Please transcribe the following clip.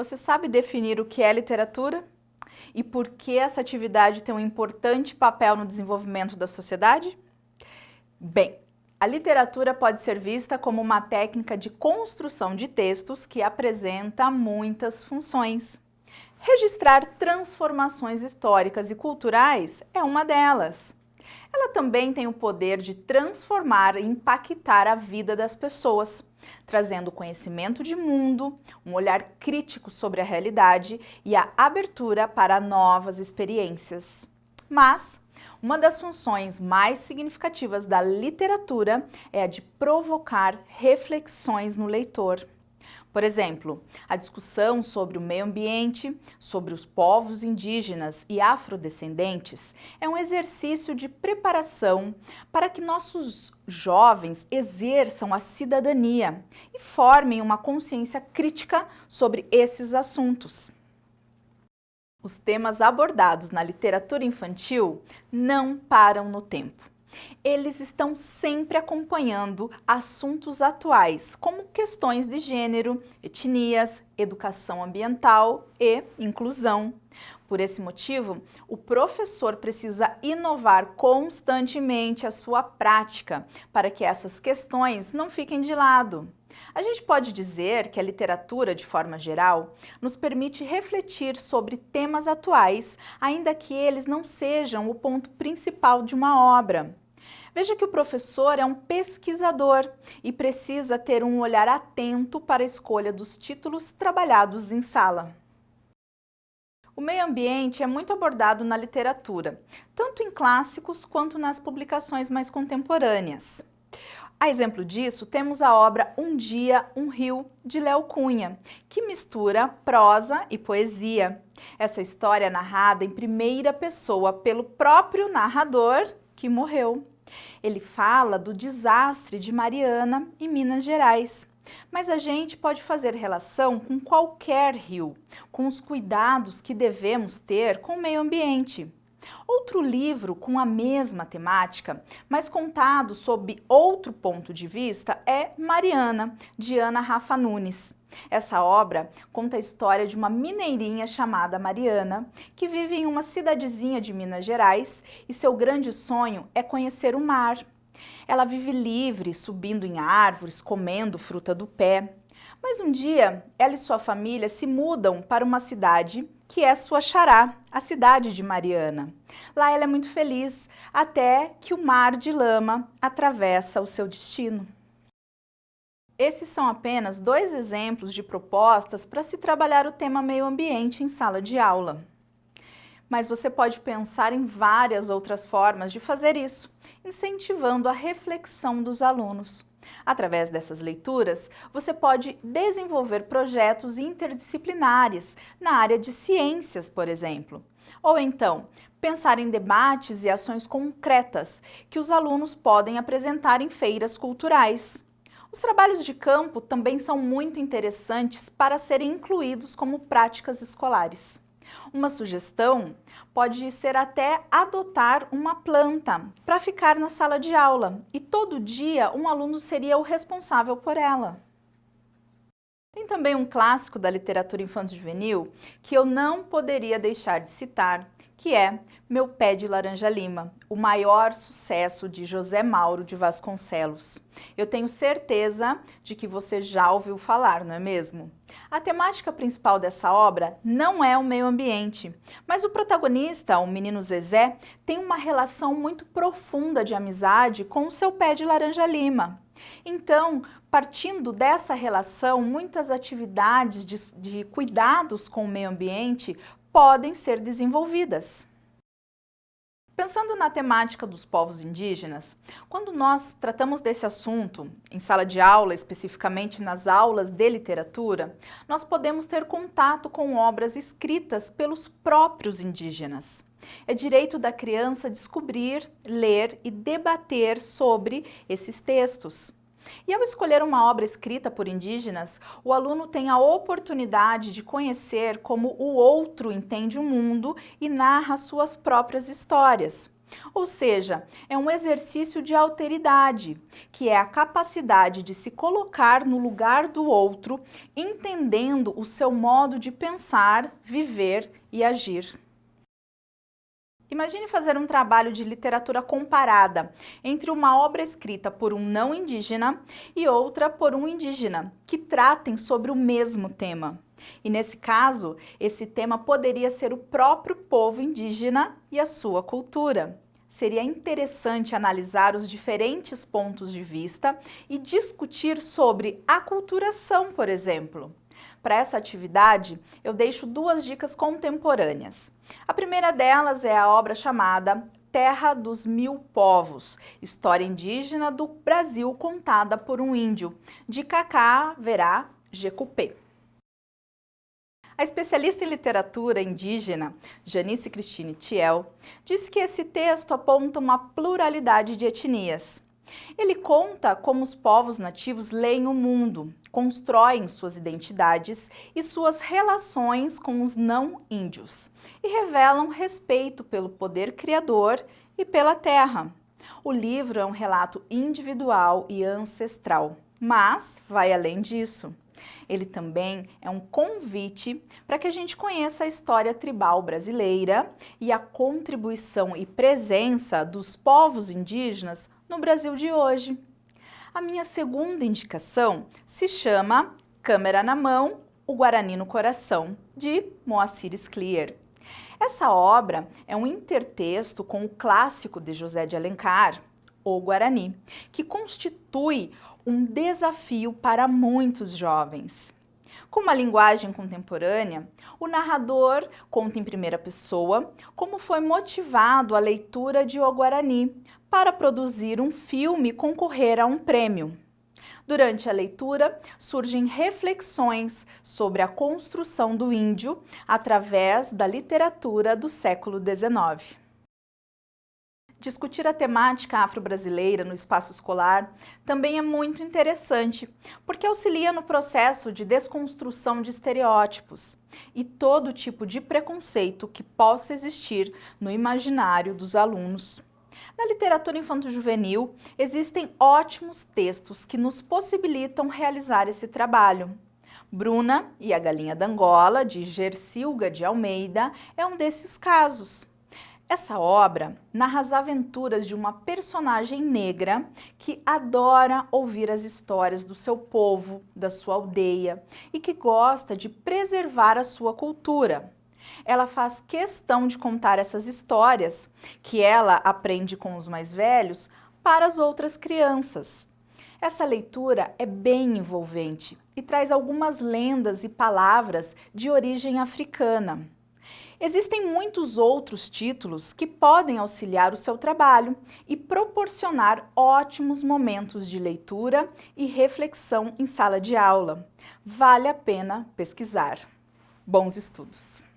Você sabe definir o que é literatura? E por que essa atividade tem um importante papel no desenvolvimento da sociedade? Bem, a literatura pode ser vista como uma técnica de construção de textos que apresenta muitas funções. Registrar transformações históricas e culturais é uma delas. Ela também tem o poder de transformar e impactar a vida das pessoas, trazendo conhecimento de mundo, um olhar crítico sobre a realidade e a abertura para novas experiências. Mas uma das funções mais significativas da literatura é a de provocar reflexões no leitor. Por exemplo, a discussão sobre o meio ambiente, sobre os povos indígenas e afrodescendentes é um exercício de preparação para que nossos jovens exerçam a cidadania e formem uma consciência crítica sobre esses assuntos. Os temas abordados na literatura infantil não param no tempo. Eles estão sempre acompanhando assuntos atuais, como questões de gênero, etnias, educação ambiental e inclusão. Por esse motivo, o professor precisa inovar constantemente a sua prática para que essas questões não fiquem de lado. A gente pode dizer que a literatura, de forma geral, nos permite refletir sobre temas atuais, ainda que eles não sejam o ponto principal de uma obra. Veja que o professor é um pesquisador e precisa ter um olhar atento para a escolha dos títulos trabalhados em sala. O meio ambiente é muito abordado na literatura, tanto em clássicos quanto nas publicações mais contemporâneas. A exemplo disso, temos a obra Um Dia, um Rio, de Léo Cunha, que mistura prosa e poesia. Essa história é narrada em primeira pessoa pelo próprio narrador que morreu. Ele fala do desastre de Mariana, em Minas Gerais. Mas a gente pode fazer relação com qualquer rio, com os cuidados que devemos ter com o meio ambiente. Outro livro com a mesma temática, mas contado sob outro ponto de vista, é Mariana, de Ana Rafa Nunes. Essa obra conta a história de uma mineirinha chamada Mariana, que vive em uma cidadezinha de Minas Gerais e seu grande sonho é conhecer o mar. Ela vive livre, subindo em árvores, comendo fruta do pé. Mas um dia, ela e sua família se mudam para uma cidade que é sua xará, a cidade de Mariana. Lá ela é muito feliz, até que o mar de lama atravessa o seu destino. Esses são apenas 2 exemplos de propostas para se trabalhar o tema meio ambiente em sala de aula. Mas você pode pensar em várias outras formas de fazer isso, incentivando a reflexão dos alunos. Através dessas leituras, você pode desenvolver projetos interdisciplinares na área de ciências, por exemplo. Ou então, pensar em debates e ações concretas que os alunos podem apresentar em feiras culturais. Os trabalhos de campo também são muito interessantes para serem incluídos como práticas escolares. Uma sugestão pode ser até adotar uma planta para ficar na sala de aula e todo dia um aluno seria o responsável por ela. Tem também um clássico da literatura infanto-juvenil que eu não poderia deixar de citar, que é Meu Pé de Laranja Lima, o maior sucesso de José Mauro de Vasconcelos. Eu tenho certeza de que você já ouviu falar, não é mesmo? A temática principal dessa obra não é o meio ambiente, mas o protagonista, o menino Zezé, tem uma relação muito profunda de amizade com o seu pé de laranja lima. Então, partindo dessa relação, muitas atividades de cuidados com o meio ambiente podem ser desenvolvidas. Pensando na temática dos povos indígenas, quando nós tratamos desse assunto, em sala de aula, especificamente nas aulas de literatura, nós podemos ter contato com obras escritas pelos próprios indígenas. É direito da criança descobrir, ler e debater sobre esses textos. E ao escolher uma obra escrita por indígenas, o aluno tem a oportunidade de conhecer como o outro entende o mundo e narra suas próprias histórias. Ou seja, é um exercício de alteridade, que é a capacidade de se colocar no lugar do outro, entendendo o seu modo de pensar, viver e agir. Imagine fazer um trabalho de literatura comparada entre uma obra escrita por um não indígena e outra por um indígena, que tratem sobre o mesmo tema. E nesse caso, esse tema poderia ser o próprio povo indígena e a sua cultura. Seria interessante analisar os diferentes pontos de vista e discutir sobre aculturação, por exemplo. Para essa atividade, eu deixo duas dicas contemporâneas. A primeira delas é a obra chamada Terra dos Mil Povos, história indígena do Brasil contada por um índio, de Cacá Verá Jecupé. A especialista em literatura indígena, Janice Cristine Thiel, diz que esse texto aponta uma pluralidade de etnias. Ele conta como os povos nativos leem o mundo, constroem suas identidades e suas relações com os não-índios e revelam respeito pelo poder criador e pela terra. O livro é um relato individual e ancestral, mas vai além disso. Ele também é um convite para que a gente conheça a história tribal brasileira e a contribuição e presença dos povos indígenas no Brasil de hoje. A minha segunda indicação se chama Câmera na Mão, o Guarani no Coração, de Moacir Sclier. Essa obra é um intertexto com o clássico de José de Alencar, O Guarani, que constitui um desafio para muitos jovens. Com uma linguagem contemporânea, o narrador conta em primeira pessoa como foi motivado a leitura de O Guarani para produzir um filme e concorrer a um prêmio. Durante a leitura, surgem reflexões sobre a construção do índio através da literatura do século XIX. Discutir a temática afro-brasileira no espaço escolar também é muito interessante, porque auxilia no processo de desconstrução de estereótipos e todo tipo de preconceito que possa existir no imaginário dos alunos. Na literatura infanto-juvenil, existem ótimos textos que nos possibilitam realizar esse trabalho. Bruna e a Galinha d'Angola, de Gercilga de Almeida, é um desses casos. Essa obra narra as aventuras de uma personagem negra que adora ouvir as histórias do seu povo, da sua aldeia e que gosta de preservar a sua cultura. Ela faz questão de contar essas histórias, que ela aprende com os mais velhos, para as outras crianças. Essa leitura é bem envolvente e traz algumas lendas e palavras de origem africana. Existem muitos outros títulos que podem auxiliar o seu trabalho e proporcionar ótimos momentos de leitura e reflexão em sala de aula. Vale a pena pesquisar. Bons estudos!